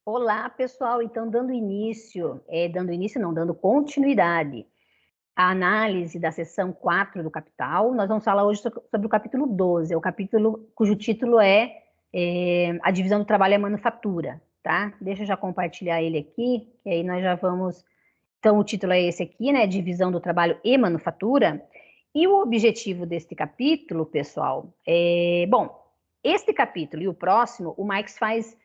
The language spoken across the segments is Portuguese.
Olá, pessoal. Então, dando continuidade à análise da seção 4 do Capital, nós vamos falar hoje sobre o capítulo 12, é o capítulo cujo título é A Divisão do Trabalho e a Manufatura, tá? Deixa eu já compartilhar ele aqui, que aí nós já vamos... Então, o título é esse aqui, né? Divisão do Trabalho e Manufatura. E o objetivo deste capítulo, pessoal, Bom, este capítulo e o próximo, o Marx faz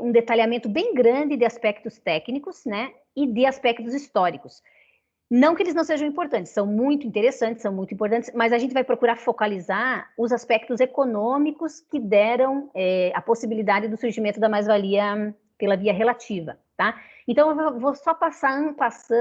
um detalhamento bem grande de aspectos técnicos, né? E de aspectos históricos. Não que eles não sejam importantes, são muito interessantes, são muito importantes, mas a gente vai procurar focalizar os aspectos econômicos que deram a possibilidade do surgimento da mais-valia pela via relativa, tá? Então, eu vou só passar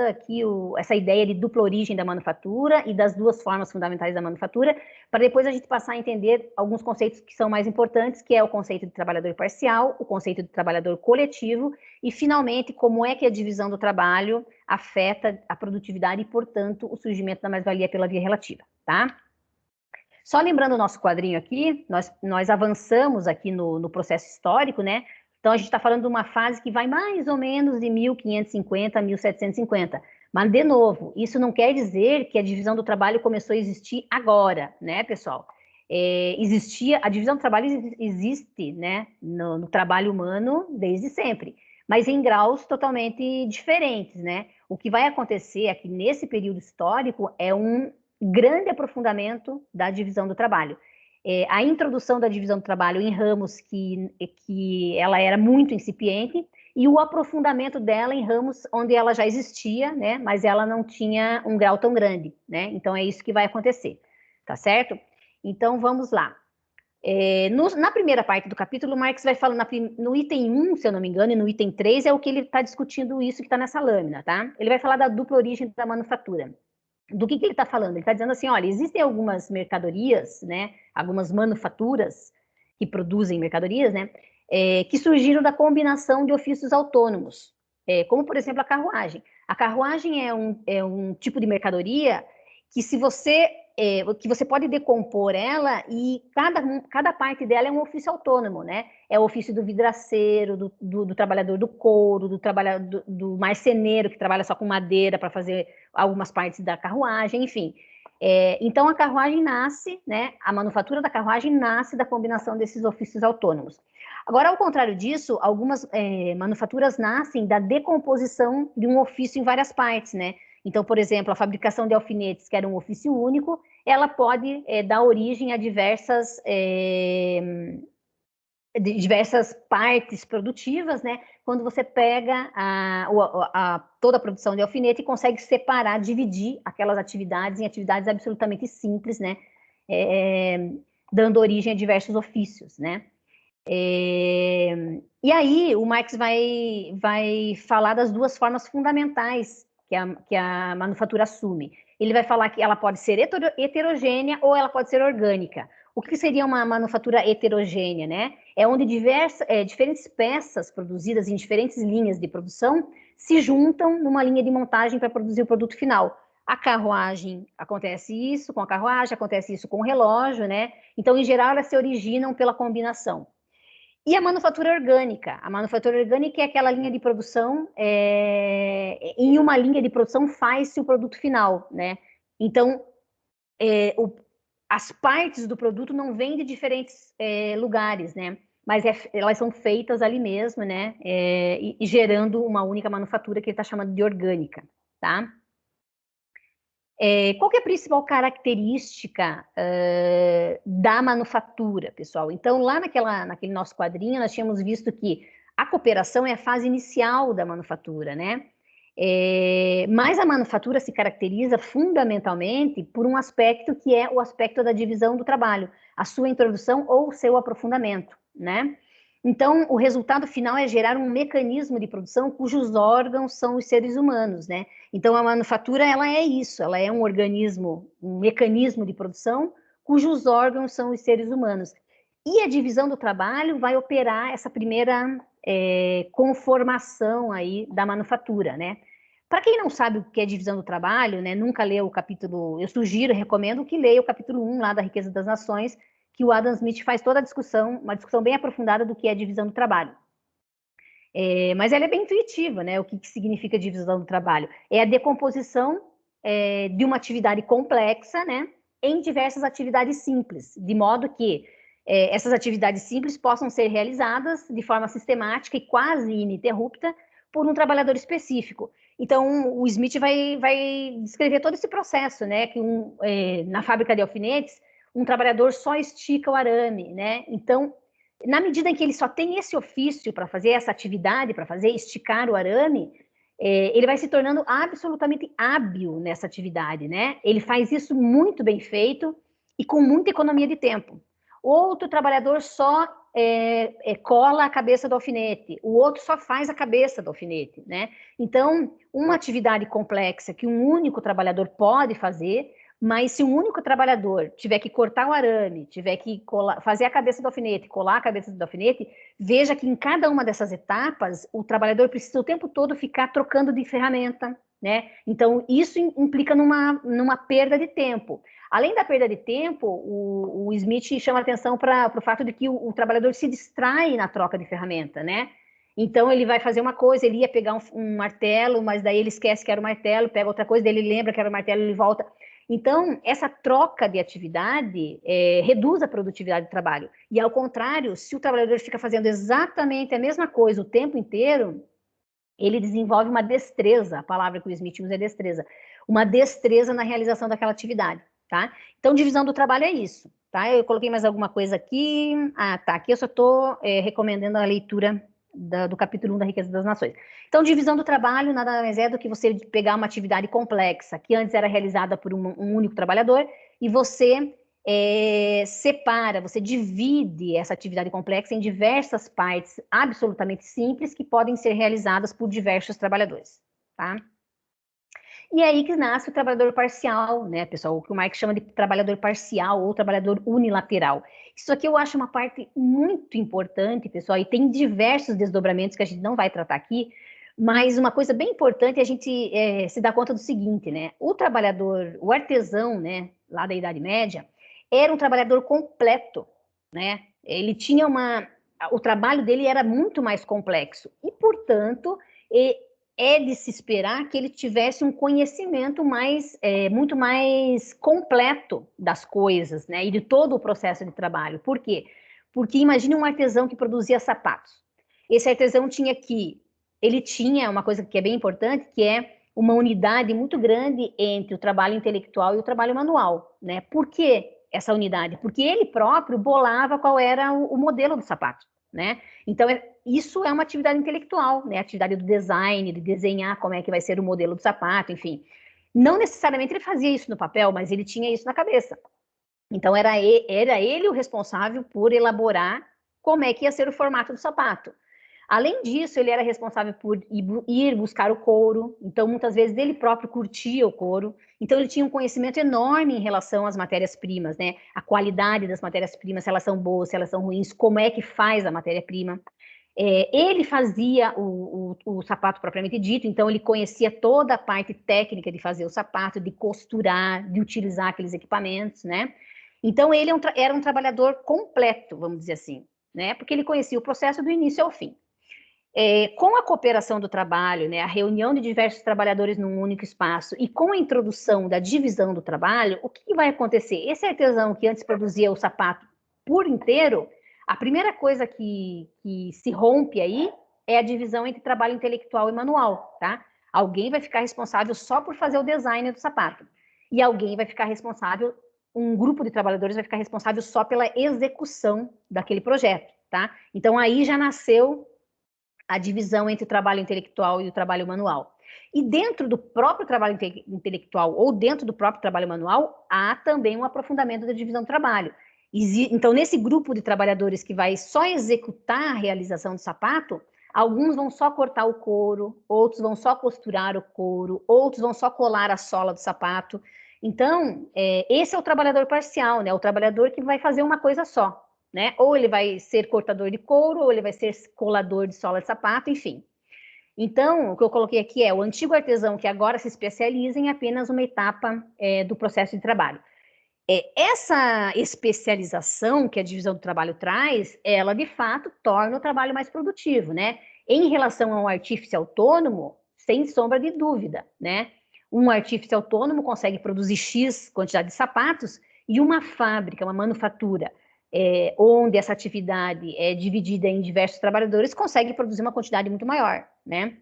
aqui essa ideia de dupla origem da manufatura e das duas formas fundamentais da manufatura, para depois a gente passar a entender alguns conceitos que são mais importantes, que é o conceito de trabalhador parcial, o conceito de trabalhador coletivo, e, finalmente, como é que a divisão do trabalho afeta a produtividade e, portanto, o surgimento da mais-valia pela via relativa, tá? Só lembrando o nosso quadrinho aqui, nós avançamos aqui no processo histórico, né? Então, a gente está falando de uma fase que vai mais ou menos de 1550 a 1750. Mas, de novo, isso não quer dizer que a divisão do trabalho começou a existir agora, né, pessoal? A divisão do trabalho existe, né, no trabalho humano desde sempre, mas em graus totalmente diferentes, né? O que vai acontecer aqui nesse período histórico é um grande aprofundamento da divisão do trabalho. A introdução da divisão do trabalho em ramos que ela era muito incipiente e o aprofundamento dela em ramos onde ela já existia, né, mas ela não tinha um grau tão grande, né? Então é isso que vai acontecer, tá certo? Então vamos lá. Na primeira parte do capítulo, Marx vai falando no item 1, se eu não me engano, e no item 3 é o que ele está discutindo isso que está nessa lâmina, tá? Ele vai falar da dupla origem da manufatura. Do que ele está falando? Ele está dizendo assim, olha, existem algumas mercadorias, né, algumas manufaturas que produzem mercadorias, né, que surgiram da combinação de ofícios autônomos, como, por exemplo, a carruagem. A carruagem é um tipo de mercadoria que você pode decompor ela e cada parte dela é um ofício autônomo, né? É o ofício do vidraceiro, do trabalhador do couro, do trabalhador do marceneiro, que trabalha só com madeira para fazer algumas partes da carruagem, enfim. Então, a carruagem nasce, né? A manufatura da carruagem nasce da combinação desses ofícios autônomos. Agora, ao contrário disso, algumas manufaturas nascem da decomposição de um ofício em várias partes, né? Então, por exemplo, a fabricação de alfinetes, que era um ofício único, ela pode dar origem a diversas partes produtivas, né? Quando você pega toda a produção de alfinete e consegue separar, dividir aquelas atividades em atividades absolutamente simples, né? Dando origem a diversos ofícios, né? E aí o Marx vai falar das duas formas fundamentais que a manufatura assume. Ele vai falar que ela pode ser heterogênea ou ela pode ser orgânica. O que seria uma manufatura heterogênea, né? É onde diferentes peças produzidas em diferentes linhas de produção se juntam numa linha de montagem para produzir o produto final. A carruagem, acontece isso com a carruagem, acontece isso com o relógio, né? Então, em geral, elas se originam pela combinação. E a manufatura orgânica? A manufatura orgânica é aquela linha de produção, em uma linha de produção faz-se o produto final, né? Então, as partes do produto não vêm de diferentes lugares, né? Mas elas são feitas ali mesmo, né? E gerando uma única manufatura que ele está chamando de orgânica, tá? Qual que é a principal característica da manufatura, pessoal? Então, lá naquele nosso quadrinho, nós tínhamos visto que a cooperação é a fase inicial da manufatura, né? Mas a manufatura se caracteriza fundamentalmente por um aspecto que é o aspecto da divisão do trabalho, a sua introdução ou o seu aprofundamento, né? Então, o resultado final é gerar um mecanismo de produção cujos órgãos são os seres humanos, né? Então, a manufatura, ela é isso, ela é um organismo, um mecanismo de produção cujos órgãos são os seres humanos. E a divisão do trabalho vai operar essa primeira conformação aí da manufatura, né? Para quem não sabe o que é divisão do trabalho, né, nunca leu o capítulo, eu sugiro, recomendo que leia o capítulo 1 lá da Riqueza das Nações, que o Adam Smith faz toda a discussão, uma discussão bem aprofundada do que é a divisão do trabalho. Mas ela é bem intuitiva, né? O que significa divisão do trabalho? É a decomposição de uma atividade complexa, né, em diversas atividades simples, de modo que essas atividades simples possam ser realizadas de forma sistemática e quase ininterrupta por um trabalhador específico. Então, o Smith vai descrever todo esse processo, né, que na fábrica de alfinetes, um trabalhador só estica o arame, né? Então, na medida em que ele só tem esse ofício para fazer, essa atividade para fazer, esticar o arame, ele vai se tornando absolutamente hábil nessa atividade, né? Ele faz isso muito bem feito e com muita economia de tempo. Outro trabalhador só cola a cabeça do alfinete, o outro só faz a cabeça do alfinete, né? Então, uma atividade complexa que um único trabalhador pode fazer, mas se um único trabalhador tiver que cortar o arame, tiver que fazer a cabeça do alfinete, colar a cabeça do alfinete, veja que em cada uma dessas etapas, o trabalhador precisa o tempo todo ficar trocando de ferramenta, né? Então, isso implica numa perda de tempo. Além da perda de tempo, o Smith chama atenção para o fato de que o trabalhador se distrai na troca de ferramenta, né? Então, ele vai fazer uma coisa, ele ia pegar um martelo, mas daí ele esquece que era o martelo, pega outra coisa, daí ele lembra que era o martelo, ele volta. Então, essa troca de atividade reduz a produtividade do trabalho. E, ao contrário, se o trabalhador fica fazendo exatamente a mesma coisa o tempo inteiro, ele desenvolve uma destreza, a palavra que o Smith usa é destreza, uma destreza na realização daquela atividade, tá? Então, divisão do trabalho é isso, tá? Eu coloquei mais alguma coisa aqui. Ah, tá. Aqui eu só estou recomendando a leitura do capítulo 1 da Riqueza das Nações. Então, divisão do trabalho nada mais é do que você pegar uma atividade complexa, que antes era realizada por um único trabalhador, e você separa, você divide essa atividade complexa em diversas partes absolutamente simples que podem ser realizadas por diversos trabalhadores, tá? E é aí que nasce o trabalhador parcial, né, pessoal? O que o Marx chama de trabalhador parcial ou trabalhador unilateral. Isso aqui eu acho uma parte muito importante, pessoal, e tem diversos desdobramentos que a gente não vai tratar aqui, mas uma coisa bem importante é a gente se dar conta do seguinte, né? O trabalhador, o artesão, né, lá da Idade Média, era um trabalhador completo, né? Ele tinha o trabalho dele era muito mais complexo e, portanto, é de se esperar que ele tivesse um conhecimento muito mais completo das coisas, né? E de todo o processo de trabalho. Por quê? Porque imagine um artesão que produzia sapatos. Esse artesão ele tinha uma coisa que é bem importante, que é uma unidade muito grande entre o trabalho intelectual e o trabalho manual, né? Por que essa unidade? Porque ele próprio bolava qual era o modelo do sapato, né? Então, isso é uma atividade intelectual, né? A atividade do design, de desenhar como é que vai ser o modelo do sapato, enfim. Não necessariamente ele fazia isso no papel, mas ele tinha isso na cabeça. Então, era ele o responsável por elaborar como é que ia ser o formato do sapato. Além disso, ele era responsável por ir buscar o couro, então muitas vezes ele próprio curtia o couro, então ele tinha um conhecimento enorme em relação às matérias-primas, né? A qualidade das matérias-primas, se elas são boas, se elas são ruins, como é que faz a matéria-prima. Ele fazia o sapato propriamente dito, então ele conhecia toda a parte técnica de fazer o sapato, de costurar, de utilizar aqueles equipamentos, né? Então ele era um trabalhador completo, vamos dizer assim, né? Porque ele conhecia o processo do início ao fim. Com a cooperação do trabalho, né, a reunião de diversos trabalhadores num único espaço e com a introdução da divisão do trabalho, o que vai acontecer? Esse artesão que antes produzia o sapato por inteiro, a primeira coisa que se rompe aí é a divisão entre trabalho intelectual e manual, tá? Alguém vai ficar responsável só por fazer o design do sapato e alguém vai ficar responsável, um grupo de trabalhadores vai ficar responsável só pela execução daquele projeto, tá? Então aí já nasceu a divisão entre o trabalho intelectual e o trabalho manual. E dentro do próprio trabalho intelectual ou dentro do próprio trabalho manual, há também um aprofundamento da divisão do trabalho. Então, nesse grupo de trabalhadores que vai só executar a realização do sapato, alguns vão só cortar o couro, outros vão só costurar o couro, outros vão só colar a sola do sapato. Então, esse é o trabalhador parcial, né? O trabalhador que vai fazer uma coisa só, né? Ou ele vai ser cortador de couro, ou ele vai ser colador de sola de sapato, enfim. Então, o que eu coloquei aqui é o antigo artesão que agora se especializa em apenas uma etapa do processo de trabalho. Essa especialização que a divisão do trabalho traz, ela de fato torna o trabalho mais produtivo, né? Em relação ao artífice autônomo, sem sombra de dúvida, né? Um artífice autônomo consegue produzir X quantidade de sapatos e uma fábrica, uma manufatura, onde essa atividade é dividida em diversos trabalhadores, consegue produzir uma quantidade muito maior, né?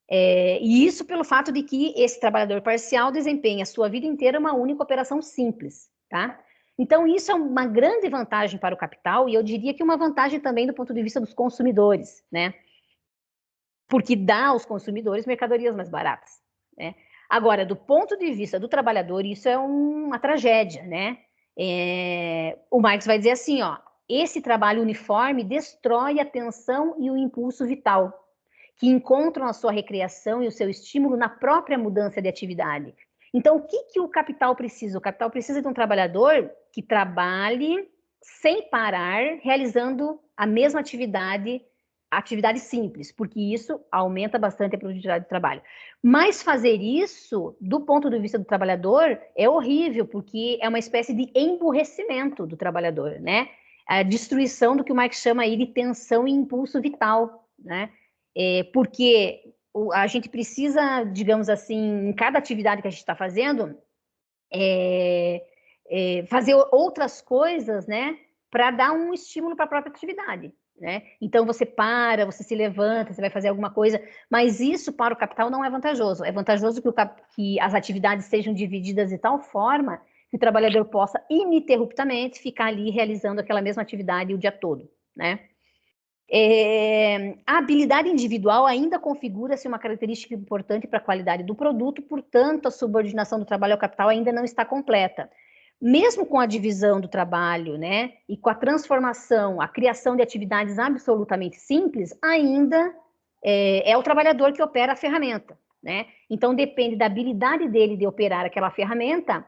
E isso pelo fato de que esse trabalhador parcial desempenha a sua vida inteira uma única operação simples, tá? Então, isso é uma grande vantagem para o capital, e eu diria que uma vantagem também do ponto de vista dos consumidores, né? Porque dá aos consumidores mercadorias mais baratas, né? Agora, do ponto de vista do trabalhador, isso é uma tragédia, né? O Marx vai dizer assim, ó, esse trabalho uniforme destrói a tensão e o impulso vital, que encontram a sua recreação e o seu estímulo na própria mudança de atividade. Então, o que o capital precisa? O capital precisa de um trabalhador que trabalhe sem parar, realizando a mesma atividade simples, porque isso aumenta bastante a produtividade do trabalho. Mas fazer isso, do ponto de vista do trabalhador, é horrível, porque é uma espécie de emburrecimento do trabalhador, né? A destruição do que o Marx chama aí de tensão e impulso vital, né? Porque a gente precisa, digamos assim, em cada atividade que a gente está fazendo, fazer outras coisas, né, para dar um estímulo para a própria atividade, né? Então você para, você se levanta, você vai fazer alguma coisa, mas isso para o capital não é vantajoso. É vantajoso que as atividades sejam divididas de tal forma que o trabalhador possa ininterruptamente ficar ali realizando aquela mesma atividade o dia todo, né? A habilidade individual ainda configura-se uma característica importante para a qualidade do produto, portanto, a subordinação do trabalho ao capital ainda não está completa. Mesmo com a divisão do trabalho, né, e com a transformação, a criação de atividades absolutamente simples, ainda é o trabalhador que opera a ferramenta, né? Então, depende da habilidade dele de operar aquela ferramenta,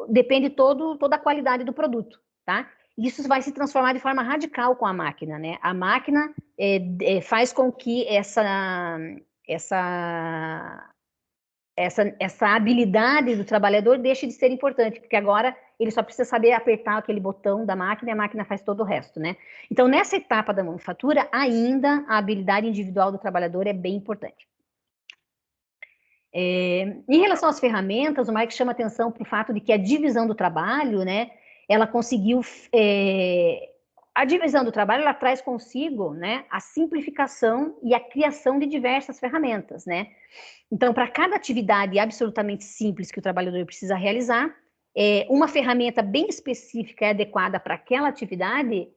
depende toda a qualidade do produto, tá? Isso vai se transformar de forma radical com a máquina, né? A máquina faz com que essa habilidade do trabalhador deixe de ser importante, porque agora ele só precisa saber apertar aquele botão da máquina e a máquina faz todo o resto, né? Então, nessa etapa da manufatura, ainda a habilidade individual do trabalhador é bem importante. Em relação às ferramentas, o Marx chama atenção para o fato de que a divisão do trabalho, né, ela conseguiu... a divisão do trabalho, ela traz consigo, né, a simplificação e a criação de diversas ferramentas, né? Então, para cada atividade absolutamente simples que o trabalhador precisa realizar, uma ferramenta bem específica e adequada para aquela atividade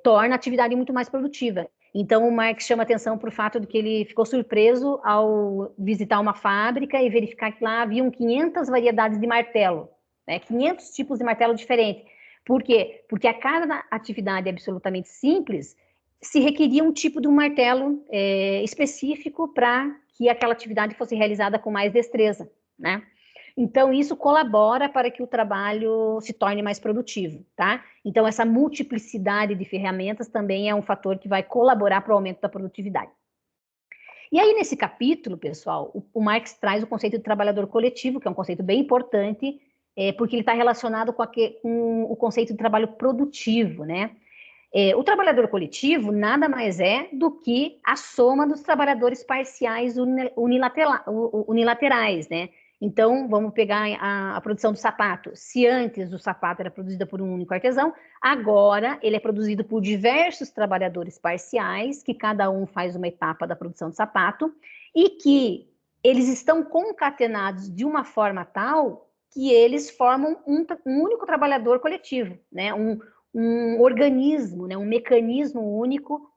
torna a atividade muito mais produtiva. Então, o Marx chama atenção para o fato de que ele ficou surpreso ao visitar uma fábrica e verificar que lá haviam 500 variedades de martelo, né? 500 tipos de martelo diferentes. Por quê? Porque a cada atividade absolutamente simples se requeria um tipo de um martelo específico para que aquela atividade fosse realizada com mais destreza, né? Então, isso colabora para que o trabalho se torne mais produtivo, tá? Então, essa multiplicidade de ferramentas também é um fator que vai colaborar para o aumento da produtividade. E aí, nesse capítulo, pessoal, o Marx traz o conceito de trabalhador coletivo, que é um conceito bem importante, porque ele está relacionado com o conceito de trabalho produtivo, né? O trabalhador coletivo nada mais é do que a soma dos trabalhadores parciais unilaterais, né? Então, vamos pegar a produção do sapato. Se antes o sapato era produzido por um único artesão, agora ele é produzido por diversos trabalhadores parciais, que cada um faz uma etapa da produção do sapato, e que eles estão concatenados de uma forma tal que eles formam um único trabalhador coletivo, né? Um organismo, né? Um mecanismo único,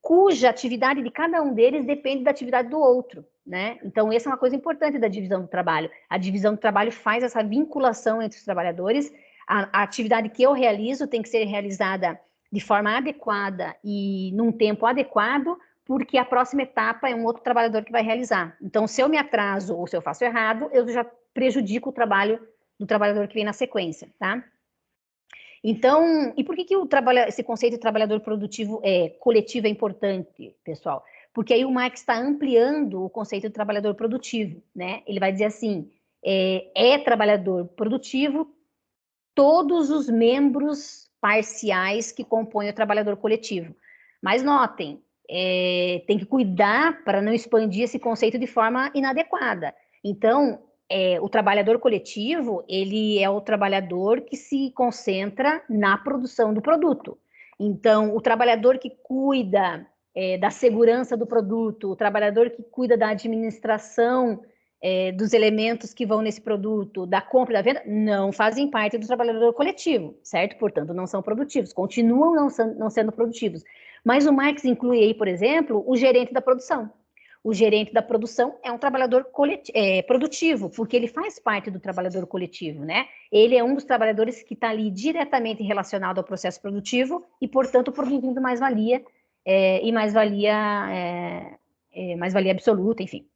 cuja atividade de cada um deles depende da atividade do outro, né? Então, essa é uma coisa importante da divisão do trabalho. A divisão do trabalho faz essa vinculação entre os trabalhadores. A atividade que eu realizo tem que ser realizada de forma adequada e num tempo adequado, porque a próxima etapa é um outro trabalhador que vai realizar. Então, se eu me atraso ou se eu faço errado, eu já prejudico o trabalho do trabalhador que vem na sequência, tá? Então, e por que esse conceito de trabalhador produtivo coletivo é importante, pessoal? Porque aí o Marx está ampliando o conceito de trabalhador produtivo, né? Ele vai dizer assim, trabalhador produtivo todos os membros parciais que compõem o trabalhador coletivo. Mas notem, tem que cuidar para não expandir esse conceito de forma inadequada. Então, o trabalhador coletivo, ele é o trabalhador que se concentra na produção do produto. Então, o trabalhador que cuida da segurança do produto, o trabalhador que cuida da administração dos elementos que vão nesse produto, da compra e da venda, não fazem parte do trabalhador coletivo, certo? Portanto, não são produtivos, continuam não sendo produtivos. Mas o Marx inclui aí, por exemplo, o gerente da produção. O gerente da produção é um trabalhador produtivo, porque ele faz parte do trabalhador coletivo, né? Ele é um dos trabalhadores que está ali diretamente relacionado ao processo produtivo e, portanto, produzindo mais-valia e mais-valia absoluta, enfim.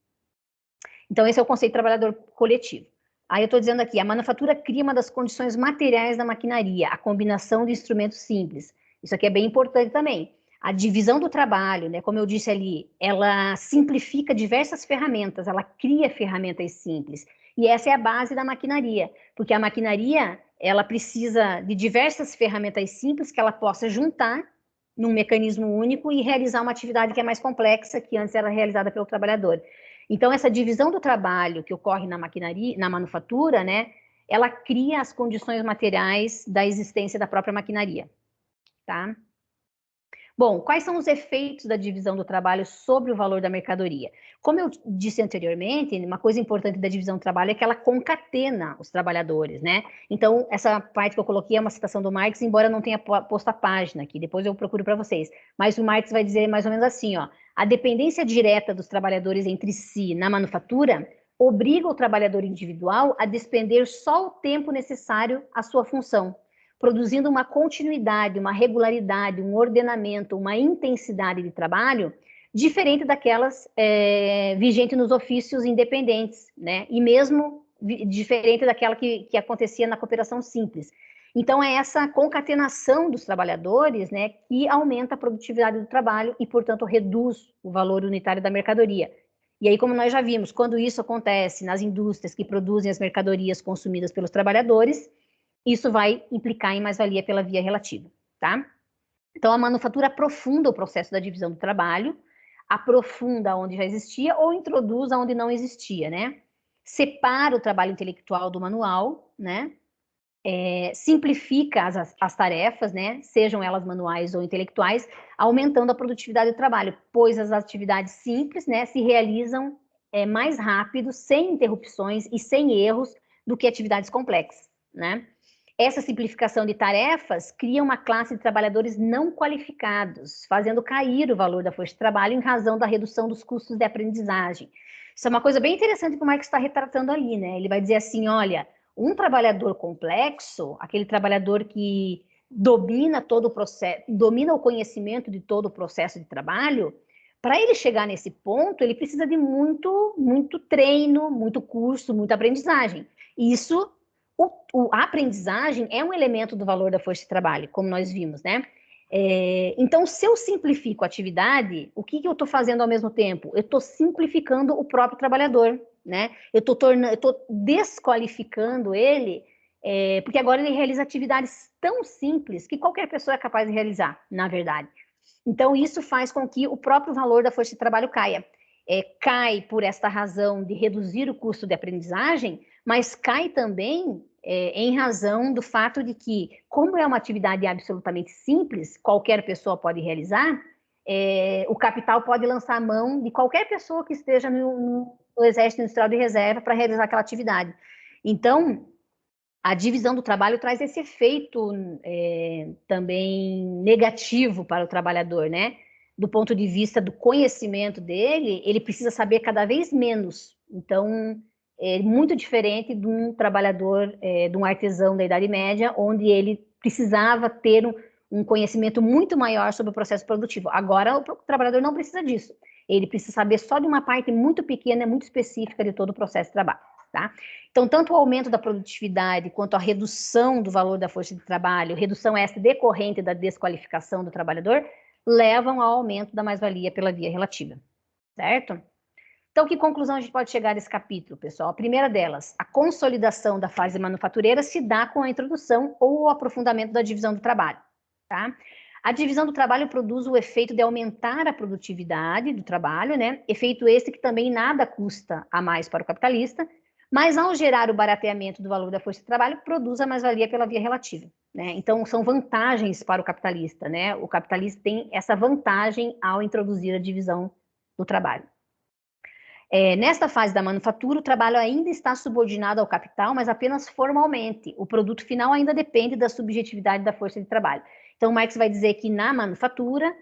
Então, esse é o conceito de trabalhador coletivo. Aí eu estou dizendo aqui, a manufatura cria uma das condições materiais da maquinaria, a combinação de instrumentos simples. Isso aqui é bem importante também. A divisão do trabalho, né, como eu disse ali, ela simplifica diversas ferramentas, ela cria ferramentas simples. E essa é a base da maquinaria, porque a maquinaria, ela precisa de diversas ferramentas simples que ela possa juntar num mecanismo único e realizar uma atividade que é mais complexa, que antes era realizada pelo trabalhador. Então, essa divisão do trabalho que ocorre na maquinaria, na manufatura, né, ela cria as condições materiais da existência da própria maquinaria, tá? Bom, quais são os efeitos da divisão do trabalho sobre o valor da mercadoria? Como eu disse anteriormente, uma coisa importante da divisão do trabalho é que ela concatena os trabalhadores, né? Então, essa parte que eu coloquei é uma citação do Marx, embora não tenha posto a página aqui, depois eu procuro para vocês. Mas o Marx vai dizer mais ou menos assim, ó, a dependência direta dos trabalhadores entre si na manufatura obriga o trabalhador individual a despender só o tempo necessário à sua função, produzindo uma continuidade, uma regularidade, um ordenamento, uma intensidade de trabalho diferente daquelas vigentes nos ofícios independentes, né? E mesmo diferente daquela que acontecia na cooperação simples. Então, é essa concatenação dos trabalhadores, né, que aumenta a produtividade do trabalho e, portanto, reduz o valor unitário da mercadoria. E aí, como nós já vimos, quando isso acontece nas indústrias que produzem as mercadorias consumidas pelos trabalhadores, isso vai implicar em mais-valia pela via relativa, tá? Então, a manufatura aprofunda o processo da divisão do trabalho, aprofunda onde já existia ou introduz onde não existia, né? Separa o trabalho intelectual do manual, né? Simplifica as tarefas, né? Sejam elas manuais ou intelectuais, aumentando a produtividade do trabalho, pois as atividades simples, né, se realizam mais rápido, sem interrupções e sem erros do que atividades complexas, né? Essa simplificação de tarefas cria uma classe de trabalhadores não qualificados, fazendo cair o valor da força de trabalho em razão da redução dos custos de aprendizagem. Isso é uma coisa bem interessante que o Marx está retratando ali, né? Ele vai dizer assim, olha, um trabalhador complexo, aquele trabalhador que domina todo o processo, domina o conhecimento de todo o processo de trabalho, para ele chegar nesse ponto, ele precisa de muito treino, muito curso, muita aprendizagem. Isso a aprendizagem é um elemento do valor da força de trabalho, como nós vimos, né? Então, se eu simplifico a atividade, o que eu estou fazendo ao mesmo tempo? Eu estou simplificando o próprio trabalhador, né? Eu estou desqualificando ele, porque agora ele realiza atividades tão simples que qualquer pessoa é capaz de realizar, na verdade. Então, isso faz com que o próprio valor da força de trabalho caia. Cai por esta razão de reduzir o custo de aprendizagem, mas cai também em razão do fato de que, como é uma atividade absolutamente simples, qualquer pessoa pode realizar, o capital pode lançar a mão de qualquer pessoa que esteja no Exército Industrial de Reserva para realizar aquela atividade. Então, a divisão do trabalho traz esse efeito também negativo para o trabalhador, né? Do ponto de vista do conhecimento dele, ele precisa saber cada vez menos. Então, é muito diferente de um trabalhador, de um artesão da Idade Média, onde ele precisava ter um conhecimento muito maior sobre o processo produtivo. Agora, o trabalhador não precisa disso. Ele precisa saber só de uma parte muito pequena, muito específica de todo o processo de trabalho, tá? Então, tanto o aumento da produtividade quanto a redução do valor da força de trabalho, redução essa decorrente da desqualificação do trabalhador, levam ao aumento da mais-valia pela via relativa, certo? Então, que conclusão a gente pode chegar nesse capítulo, pessoal? A primeira delas, a consolidação da fase manufatureira se dá com a introdução ou o aprofundamento da divisão do trabalho, tá? A divisão do trabalho produz o efeito de aumentar a produtividade do trabalho, né? Efeito esse que também nada custa a mais para o capitalista, mas ao gerar o barateamento do valor da força de trabalho, produz a mais-valia pela via relativa, né? Então, são vantagens para o capitalista, né? O capitalista tem essa vantagem ao introduzir a divisão do trabalho. Nesta fase da manufatura, o trabalho ainda está subordinado ao capital, mas apenas formalmente. O produto final ainda depende da subjetividade da força de trabalho. Então, Marx vai dizer que na manufatura,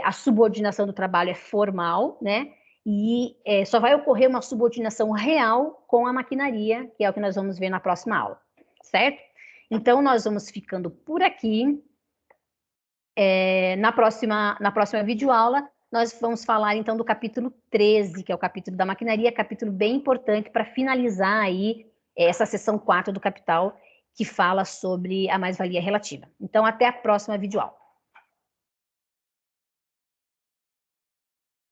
a subordinação do trabalho é formal, né? E só vai ocorrer uma subordinação real com a maquinaria, que é o que nós vamos ver na próxima aula, certo? Então, nós vamos ficando por aqui. Na próxima videoaula, nós vamos falar, então, do capítulo 13, que é o capítulo da maquinaria, capítulo bem importante para finalizar aí essa seção 4 do Capital, que fala sobre a mais-valia relativa. Então, até a próxima videoaula.